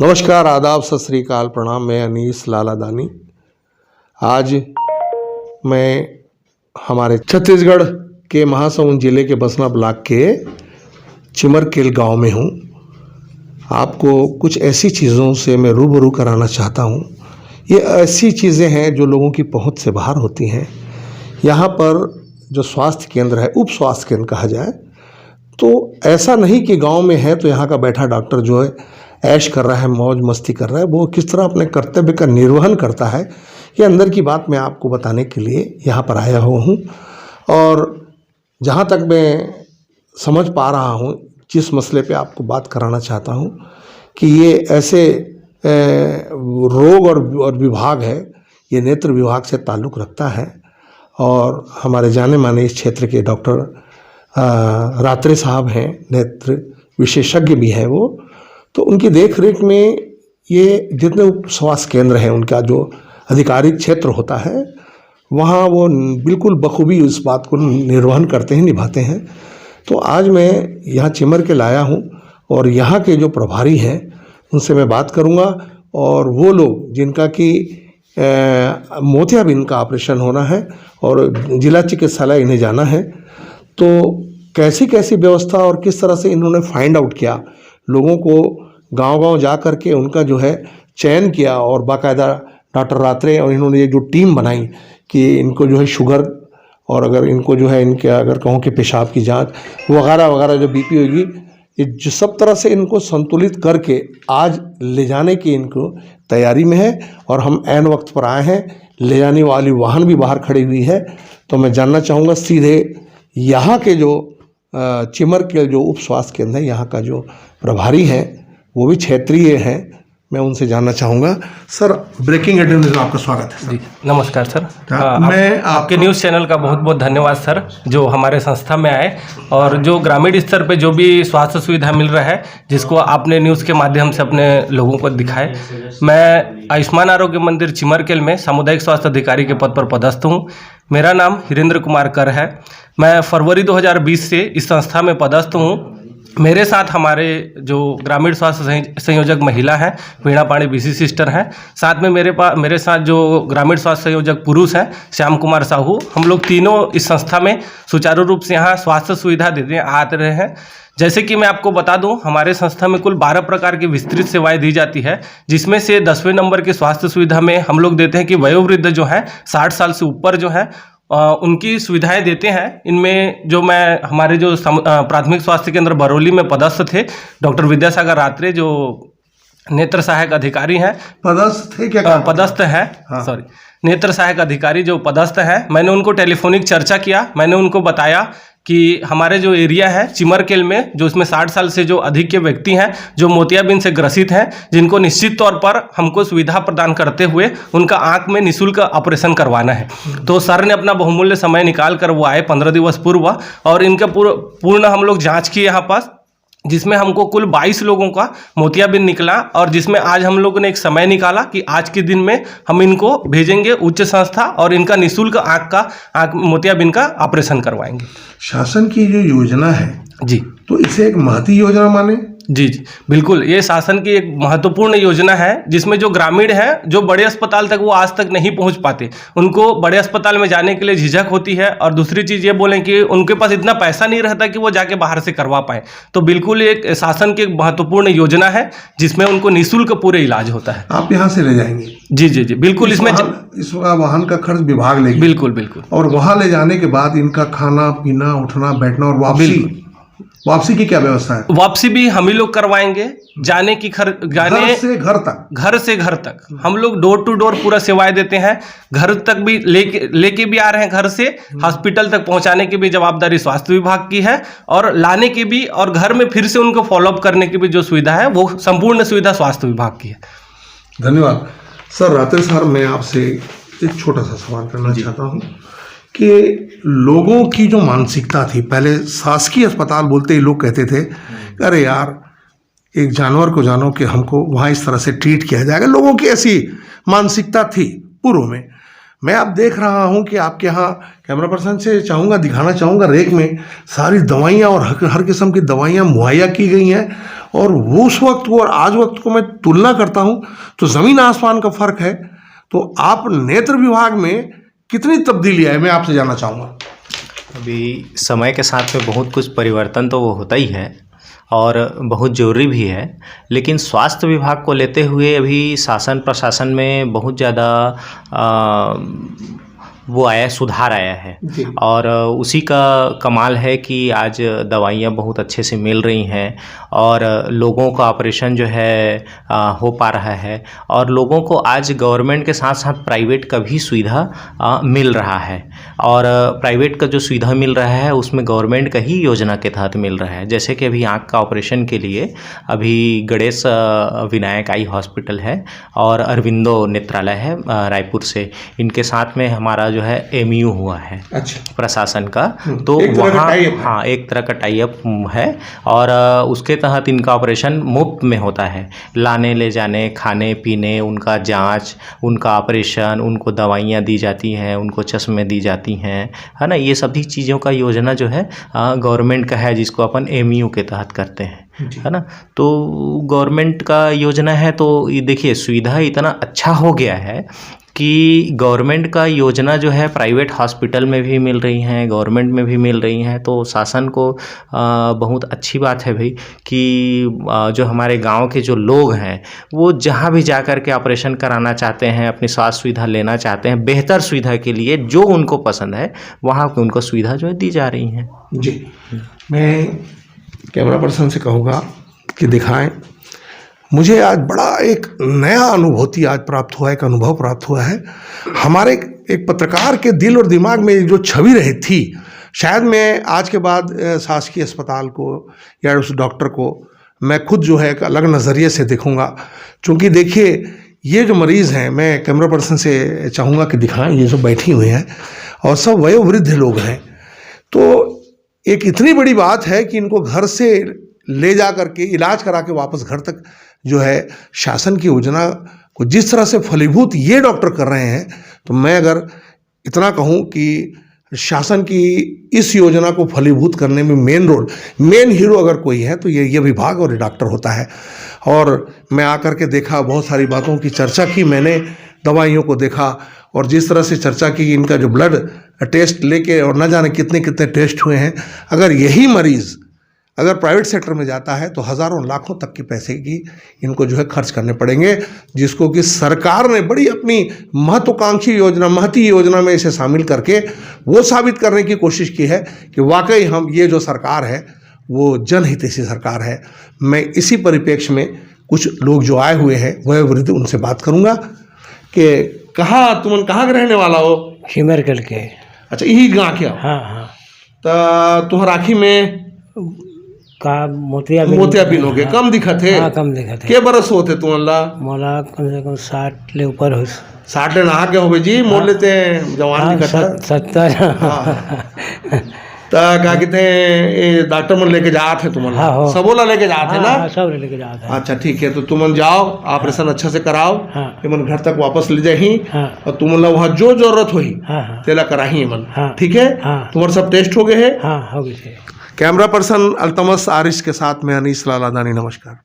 नमस्कार, आदाब, सत श्री अकाल, प्रणाम। मैं अनीस लाला दानी। आज मैं हमारे छत्तीसगढ़ के महासमुंद जिले के बसना ब्लॉक के चिमरकेल गांव में हूं। आपको कुछ ऐसी चीज़ों से मैं रूबरू कराना चाहता हूं। ये ऐसी चीज़ें हैं जो लोगों की पहुंच से बाहर होती हैं। यहाँ पर जो स्वास्थ्य केंद्र है, उप स्वास्थ्य केंद्र कहा जाए, तो ऐसा नहीं कि गांव में है तो यहाँ का बैठा डॉक्टर जो है ऐश कर रहा है, मौज मस्ती कर रहा है। वो किस तरह अपने कर्तव्य का निर्वहन करता है, ये अंदर की बात मैं आपको बताने के लिए यहाँ पर आया हुआ हूँ। और जहाँ तक मैं समझ पा रहा हूँ, जिस मसले पे आपको बात कराना चाहता हूँ कि ये ऐसे रोग और विभाग है, ये नेत्र विभाग से ताल्लुक़ रखता है। और हमारे जाने माने इस क्षेत्र के डॉक्टर रात्रे साहब हैं, नेत्र विशेषज्ञ भी हैं वो। तो उनकी देख रेख में ये जितने उप स्वास्थ्य केंद्र हैं, उनका जो आधिकारिक क्षेत्र होता है, वहाँ वो बिल्कुल बखूबी उस बात को निर्वहन करते हैं, निभाते हैं। तो आज मैं यहाँ चिमरकेल आया हूँ और यहाँ के जो प्रभारी हैं उनसे मैं बात करूँगा। और वो लोग जिनका कि मोतियाबिंद का ऑपरेशन होना है और जिला चिकित्सालय इन्हें जाना है, तो कैसी कैसी व्यवस्था और किस तरह से इन्होंने फाइंड आउट किया, लोगों को गांव-गांव जा कर के उनका जो है चयन किया। और बाकायदा डॉक्टर रात्रे और इन्होंने ये जो टीम बनाई कि इनको जो है शुगर और अगर इनको जो है इनके अगर कहूँ कि पेशाब की जांच वगैरह वगैरह जो बीपी होगी, ये जो सब तरह से इनको संतुलित करके आज ले जाने की इनको तैयारी में है। और हम ऐन वक्त पर आए हैं, ले जाने वाली वाहन भी बाहर खड़ी हुई है। तो मैं जानना चाहूँगा सीधे यहाँ के जो चिमरकेल जो उप स्वास्थ्य केंद्र है, यहाँ का जो प्रभारी हैं वो भी क्षेत्रीय हैं, मैं उनसे जानना चाहूँगा। सर, ब्रेकिंग न्यूज़ में आपका स्वागत है। जी नमस्कार सर। मैं आपके न्यूज़ चैनल का बहुत बहुत धन्यवाद सर, जो हमारे संस्था में आए और जो ग्रामीण स्तर पे जो भी स्वास्थ्य सुविधा मिल रहा है, जिसको आपने न्यूज़ के माध्यम से अपने लोगों को दिखाए। मैं आयुष्मान आरोग्य मंदिर चिमरकेल में सामुदायिक स्वास्थ्य अधिकारी के पद पर पदस्थ हूँ। मेरा नाम हिरेंद्र कुमार कर है। मैं फरवरी 2020 से इस संस्था में पदस्थ हूँ। मेरे साथ हमारे जो ग्रामीण स्वास्थ्य संयोजक महिला हैं, वीणा पाणी बीसी सिस्टर हैं। साथ में मेरे साथ जो ग्रामीण स्वास्थ्य संयोजक पुरुष हैं, श्याम कुमार साहू। हम लोग तीनों इस संस्था में सुचारू रूप से यहाँ स्वास्थ्य सुविधा देते आते रहे हैं। जैसे कि मैं आपको बता दूं, हमारे संस्था में कुल 12 प्रकार की विस्तृत सेवाएं दी जाती है, जिसमें से 10वें नंबर की स्वास्थ्य सुविधा में हम लोग देते हैं कि वयोवृद्ध जो है 60 साल से ऊपर जो है उनकी सुविधाएं देते हैं। इनमें जो मैं हमारे जो प्राथमिक स्वास्थ्य केंद्र बरौली में पदस्थ थे, डॉक्टर विद्यासागर रात्रे जो नेत्र सहायक अधिकारी हैं, पदस्थ थे क्या? पदस्थ हैं, सॉरी, नेत्र सहायक अधिकारी जो पदस्थ हैं। मैंने उनको टेलीफोनिक चर्चा किया। मैंने उनको बताया कि हमारे जो एरिया है चिमरकेल में, जो इसमें 60 साल से जो अधिक के व्यक्ति हैं जो मोतियाबिंद से ग्रसित हैं, जिनको निश्चित तौर पर हमको सुविधा प्रदान करते हुए उनका आंख में निःशुल्क ऑपरेशन करवाना है। तो सर ने अपना बहुमूल्य समय निकाल कर वो आए 15 दिवस पूर्व, और इनका पूर्ण हम लोग जाँच किए यहाँ पास, जिसमें हमको कुल 22 लोगों का मोतियाबिंद निकला। और जिसमें आज हम लोगों ने एक समय निकाला कि आज के दिन में हम इनको भेजेंगे उच्च संस्था और इनका निःशुल्क आँख मोतियाबिंद का ऑपरेशन करवाएंगे। शासन की जो योजना है जी, तो इसे एक महती योजना माने? जी बिल्कुल, ये शासन की एक महत्वपूर्ण योजना है, जिसमें जो ग्रामीण हैं, जो बड़े अस्पताल तक वो आज तक नहीं पहुंच पाते, उनको बड़े अस्पताल में जाने के लिए झिझक होती है। और दूसरी चीज़ ये बोलें कि उनके पास इतना पैसा नहीं रहता कि वो जाके बाहर से करवा पाए। तो बिल्कुल एक शासन की एक महत्वपूर्ण योजना है, जिसमें उनको निःशुल्क पूरे इलाज होता है। आप यहाँ से ले जाएंगे? जी जी जी बिल्कुल। इसमें इसका वाहन का खर्च विभाग लेगी? बिल्कुल बिल्कुल। और वहाँ ले जाने के बाद इनका खाना पीना, उठना बैठना और वापसी की क्या व्यवस्था है? वापसी भी हम ही लोग करवाएंगे। जाने की घर से घर तक हम लोग डोर टू डोर पूरा सेवाएं देते हैं। घर तक भी लेके भी आ रहे हैं, घर से हॉस्पिटल तक पहुंचाने की भी जवाबदारी स्वास्थ्य विभाग की है, और लाने की भी, और घर में फिर से उनको फॉलोअप करने की भी जो सुविधा है वो संपूर्ण सुविधा स्वास्थ्य विभाग की है। धन्यवाद सर। रात्रे सर, मैं आपसे एक छोटा सा सवाल करना चाहता हूँ कि लोगों की जो मानसिकता थी, पहले शासकीय अस्पताल बोलते ही लोग कहते थे अरे यार, एक जानवर को जानो कि हमको वहाँ इस तरह से ट्रीट किया जाएगा। लोगों की ऐसी मानसिकता थी पूर्व में। मैं अब देख रहा हूँ कि आपके यहाँ, कैमरा पर्सन से दिखाना चाहूँगा, रेक में सारी दवाइयाँ और हर किस्म की दवाइयाँ मुहैया की गई हैं। और वो उस वक्त को और आज वक्त को मैं तुलना करता हूँ तो ज़मीन आसमान का फ़र्क है। तो आप नेत्र विभाग में कितनी तब्दीली है, मैं आपसे जानना चाहूँगा। अभी समय के साथ में बहुत कुछ परिवर्तन तो वो होता ही है और बहुत ज़रूरी भी है, लेकिन स्वास्थ्य विभाग को लेते हुए अभी शासन प्रशासन में बहुत ज़्यादा वो आया, सुधार आया है। और उसी का कमाल है कि आज दवाइयाँ बहुत अच्छे से मिल रही हैं और लोगों का ऑपरेशन जो है हो पा रहा है, और लोगों को आज गवर्नमेंट के साथ साथ प्राइवेट का भी सुविधा मिल रहा है। और प्राइवेट का जो सुविधा मिल रहा है उसमें गवर्नमेंट का ही योजना के तहत मिल रहा है। जैसे कि अभी आँख का ऑपरेशन के लिए अभी गणेश विनायक आई हॉस्पिटल है और अरविंदो नेत्रालय है रायपुर से, इनके साथ में हमारा जो है एमयू हुआ है। अच्छा। प्रशासन का, तो एक तरह का वहाँ tie-up है। हाँ एक तरह का टाई अप है और उसके तहत इनका ऑपरेशन मुफ्त में होता है। लाने ले जाने, खाने पीने, उनका जांच, उनका ऑपरेशन, उनको दवाइयाँ दी जाती हैं, उनको चश्मे दी जाती हैं, है ना। ये सभी चीज़ों का योजना जो है गवर्नमेंट का है, जिसको अपन एमयू के तहत करते हैं, है ना। तो गवर्नमेंट का योजना है, तो ये देखिए सुविधा इतना अच्छा हो गया है कि गवर्नमेंट का योजना जो है प्राइवेट हॉस्पिटल में भी मिल रही हैं, गवर्नमेंट में भी मिल रही हैं। तो शासन को बहुत अच्छी बात है भाई कि जो हमारे गांव के जो लोग हैं वो जहां भी जा कर के ऑपरेशन कराना चाहते हैं, अपनी स्वास्थ्य सुविधा लेना चाहते हैं, बेहतर सुविधा के लिए जो उनको पसंद है वहाँ पे उनको सुविधा जो है दी जा रही हैं। जी, मैं कैमरा पर्सन से कहूँगा कि दिखाएं। मुझे आज बड़ा एक नया अनुभूति आज प्राप्त हुआ है, एक अनुभव प्राप्त हुआ है। हमारे एक पत्रकार के दिल और दिमाग में जो छवि रही थी, शायद मैं आज के बाद शासकीय अस्पताल को या उस डॉक्टर को मैं खुद जो है एक अलग नज़रिए से देखूंगा। क्योंकि देखिए ये जो मरीज़ हैं, मैं कैमरा पर्सन से चाहूँगा कि दिखाएं, ये जो बैठी हुई हैं और सब वयोवृद्ध लोग हैं। तो एक इतनी बड़ी बात है कि इनको घर से ले जा करके इलाज करा के वापस घर तक जो है शासन की योजना को जिस तरह से फलीभूत ये डॉक्टर कर रहे हैं, तो मैं अगर इतना कहूँ कि शासन की इस योजना को फलीभूत करने में मेन हीरो अगर कोई है तो ये विभाग और ये डॉक्टर होता है। और मैं आकर के देखा, बहुत सारी बातों की चर्चा की मैंने, दवाइयों को देखा और जिस तरह से चर्चा की, इनका जो ब्लड टेस्ट लेके और न जाने कितने कितने टेस्ट हुए हैं। अगर यही मरीज़ अगर प्राइवेट सेक्टर में जाता है तो हज़ारों लाखों तक के पैसे की इनको जो है खर्च करने पड़ेंगे, जिसको कि सरकार ने बड़ी अपनी महत्वाकांक्षी योजना, महती योजना में इसे शामिल करके वो साबित करने की कोशिश की है कि वाकई हम ये जो सरकार है वो जनहितैषी सरकार है। मैं इसी परिप्रेक्ष्य में कुछ लोग जो आए हुए हैं वयोवृद्ध, उनसे बात करूँगा कि तुमन कहाँ के रहने वाला हो? खिमर करके। अच्छा, यही गाँव क्या? हाँ। तो तुहर आँखी में का मोतिया बिन हो गए, कम दिखत है? हाँ, कम दिखत है। के बरस होते तुमला? मोला कम से कम 60 ले ऊपर हो। 60 ले नहा के हो जी, मोड़ लेते जवान दिखत है। 70। तो क्या कहते हैं, डॉक्टर मन लेके जात है तुमन? हाँ, सबोला लेके जात है ना? सब लेके जात है। अच्छा ठीक है, तो तुमन जाओ, ऑपरेशन अच्छा से कराओ, तुमन घर तक वापस ले जाही और तुमला वहाँ जो जरूरत हुई तेला कराही मन, ठीक है? तुम्हारे सब टेस्ट हो गए हैं? हाँ, हो गए। कैमरा पर्सन अल्तमस आरिश के साथ में अनीस लालादानी, नमस्कार।